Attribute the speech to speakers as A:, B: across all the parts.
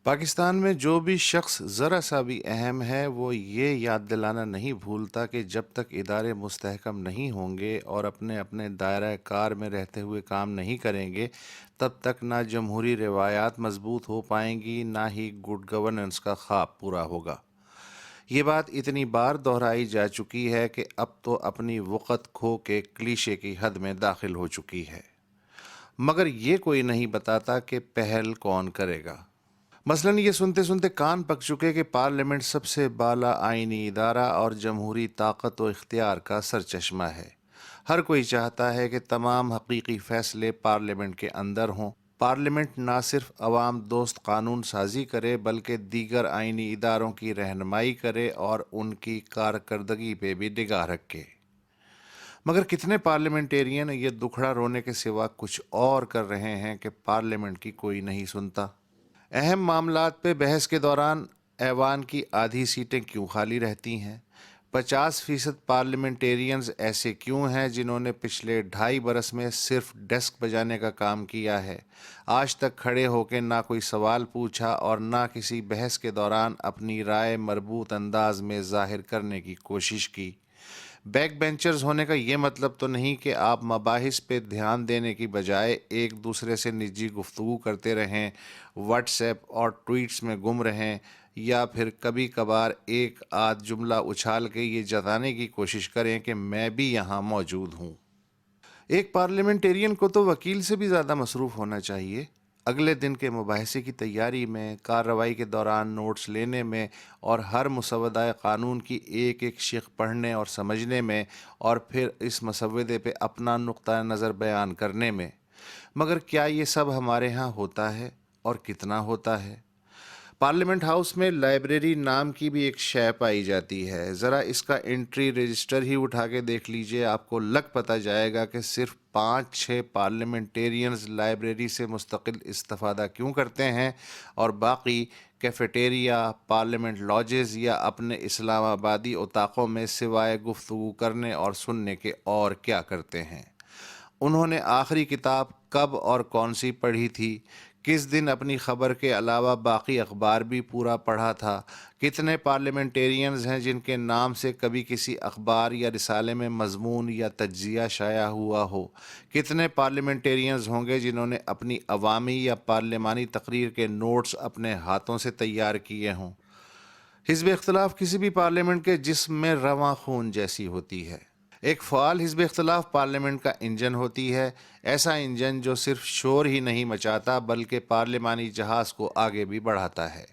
A: پاکستان میں جو بھی شخص ذرا سا بھی اہم ہے وہ یہ یاد دلانا نہیں بھولتا کہ جب تک ادارے مستحکم نہیں ہوں گے اور اپنے اپنے دائرہ کار میں رہتے ہوئے کام نہیں کریں گے، تب تک نہ جمہوری روایات مضبوط ہو پائیں گی، نہ ہی گڈ گورننس کا خواب پورا ہوگا۔ یہ بات اتنی بار دہرائی جا چکی ہے کہ اب تو اپنی وقت کھو کے کلیشے کی حد میں داخل ہو چکی ہے، مگر یہ کوئی نہیں بتاتا کہ پہل کون کرے گا۔ مثلاً یہ سنتے سنتے کان پک چکے کہ پارلیمنٹ سب سے بالا آئینی ادارہ اور جمہوری طاقت و اختیار کا سرچشمہ ہے۔ ہر کوئی چاہتا ہے کہ تمام حقیقی فیصلے پارلیمنٹ کے اندر ہوں۔ پارلیمنٹ نہ صرف عوام دوست قانون سازی کرے بلکہ دیگر آئینی اداروں کی رہنمائی کرے اور ان کی کارکردگی پہ بھی نگاہ رکھے۔ مگر کتنے پارلیمنٹیرین یہ دکھڑا رونے کے سوا کچھ اور کر رہے ہیں کہ پارلیمنٹ کی کوئی نہیں سنتا۔ اہم معاملات پہ بحث کے دوران ایوان کی آدھی سیٹیں کیوں خالی رہتی ہیں؟ 50% پارلیمنٹیرینز ایسے کیوں ہیں جنہوں نے پچھلے 2.5 برس میں صرف ڈیسک بجانے کا کام کیا ہے، آج تک کھڑے ہو کے نہ کوئی سوال پوچھا اور نہ کسی بحث کے دوران اپنی رائے مربوط انداز میں ظاہر کرنے کی کوشش کی؟ بیک بینچرز ہونے کا یہ مطلب تو نہیں کہ آپ مباحث پہ دھیان دینے کی بجائے ایک دوسرے سے نجی گفتگو کرتے رہیں، واٹس ایپ اور ٹویٹس میں گم رہیں، یا پھر کبھی کبھار ایک آدھ جملہ اچھال کے یہ جتانے کی کوشش کریں کہ میں بھی یہاں موجود ہوں۔ ایک پارلیمنٹیرین کو تو وکیل سے بھی زیادہ مصروف ہونا چاہیے، اگلے دن کے مباحثے کی تیاری میں، کارروائی کے دوران نوٹس لینے میں اور ہر مسودہ قانون کی ایک ایک شق پڑھنے اور سمجھنے میں، اور پھر اس مسودے پہ اپنا نقطہ نظر بیان کرنے میں۔ مگر کیا یہ سب ہمارے ہاں ہوتا ہے اور کتنا ہوتا ہے؟ پارلیمنٹ ہاؤس میں لائبریری نام کی بھی ایک شے پائی جاتی ہے، ذرا اس کا انٹری رجسٹر ہی اٹھا کے دیکھ لیجئے، آپ کو لگ پتہ جائے گا کہ صرف 5-6 پارلیمنٹیرینز لائبریری سے مستقل استفادہ کیوں کرتے ہیں اور باقی کیفیٹیریا، پارلیمنٹ لاجز یا اپنے اسلام آبادی اتاقوں میں سوائے گفتگو کرنے اور سننے کے اور کیا کرتے ہیں۔ انہوں نے آخری کتاب کب اور کون سی پڑھی تھی؟ کس دن اپنی خبر کے علاوہ باقی اخبار بھی پورا پڑھا تھا؟ کتنے پارلیمنٹیرینز ہیں جن کے نام سے کبھی کسی اخبار یا رسالے میں مضمون یا تجزیہ شائع ہوا ہو؟ کتنے پارلیمنٹیرینز ہوں گے جنہوں نے اپنی عوامی یا پارلیمانی تقریر کے نوٹس اپنے ہاتھوں سے تیار کیے ہوں؟ حزب اختلاف کسی بھی پارلیمنٹ کے جسم میں رواں خون جیسی ہوتی ہے۔ ایک فعال حزب اختلاف پارلیمنٹ کا انجن ہوتی ہے، ایسا انجن جو صرف شور ہی نہیں مچاتا بلکہ پارلیمانی جہاز کو آگے بھی بڑھاتا ہے۔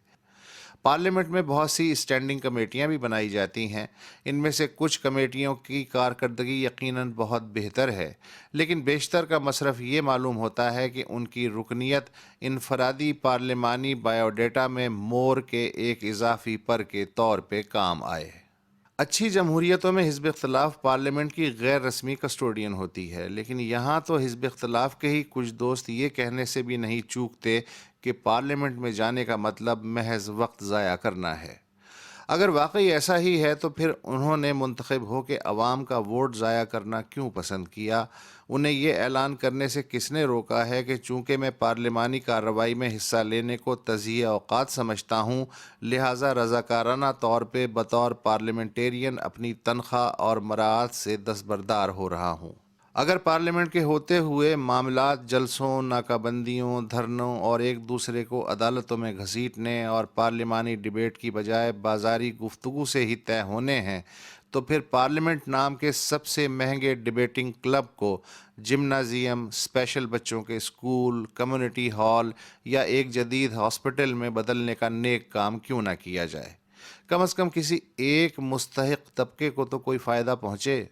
A: پارلیمنٹ میں بہت سی اسٹینڈنگ کمیٹیاں بھی بنائی جاتی ہیں، ان میں سے کچھ کمیٹیوں کی کارکردگی یقیناً بہت بہتر ہے، لیکن بیشتر کا مصرف یہ معلوم ہوتا ہے کہ ان کی رکنیت انفرادی پارلیمانی بائیو ڈیٹا میں مور کے ایک اضافی پر کے طور پہ کام آئے۔ اچھی جمہوریتوں میں حزب اختلاف پارلیمنٹ کی غیر رسمی کسٹوڈین ہوتی ہے، لیکن یہاں تو حزب اختلاف کے ہی کچھ دوست یہ کہنے سے بھی نہیں چوکتے کہ پارلیمنٹ میں جانے کا مطلب محض وقت ضائع کرنا ہے۔ اگر واقعی ایسا ہی ہے تو پھر انہوں نے منتخب ہو کے عوام کا ووٹ ضائع کرنا کیوں پسند کیا؟ انہیں یہ اعلان کرنے سے کس نے روکا ہے کہ چونکہ میں پارلیمانی کارروائی میں حصہ لینے کو تضییع اوقات سمجھتا ہوں، لہٰذا رضاکارانہ طور پہ بطور پارلیمنٹیرین اپنی تنخواہ اور مراعات سے دستبردار ہو رہا ہوں؟ اگر پارلیمنٹ کے ہوتے ہوئے معاملات جلسوں، ناکہ بندیوں، دھرنوں اور ایک دوسرے کو عدالتوں میں گھسیٹنے اور پارلیمانی ڈیبیٹ کی بجائے بازاری گفتگو سے ہی طے ہونے ہیں، تو پھر پارلیمنٹ نام کے سب سے مہنگے ڈیبیٹنگ کلب کو جمنازیم، اسپیشل بچوں کے اسکول، کمیونٹی ہال یا ایک جدید ہاسپٹل میں بدلنے کا نیک کام کیوں نہ کیا جائے؟ کم از کم کسی ایک مستحق طبقے کو تو کوئی فائدہ پہنچے۔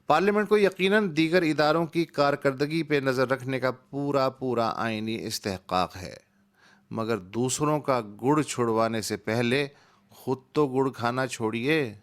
A: پارلیمنٹ کو یقیناً دیگر اداروں کی کارکردگی پہ نظر رکھنے کا پورا آئینی استحقاق ہے، مگر دوسروں کا گڑ چھڑوانے سے پہلے خود تو گڑ کھانا چھوڑیے۔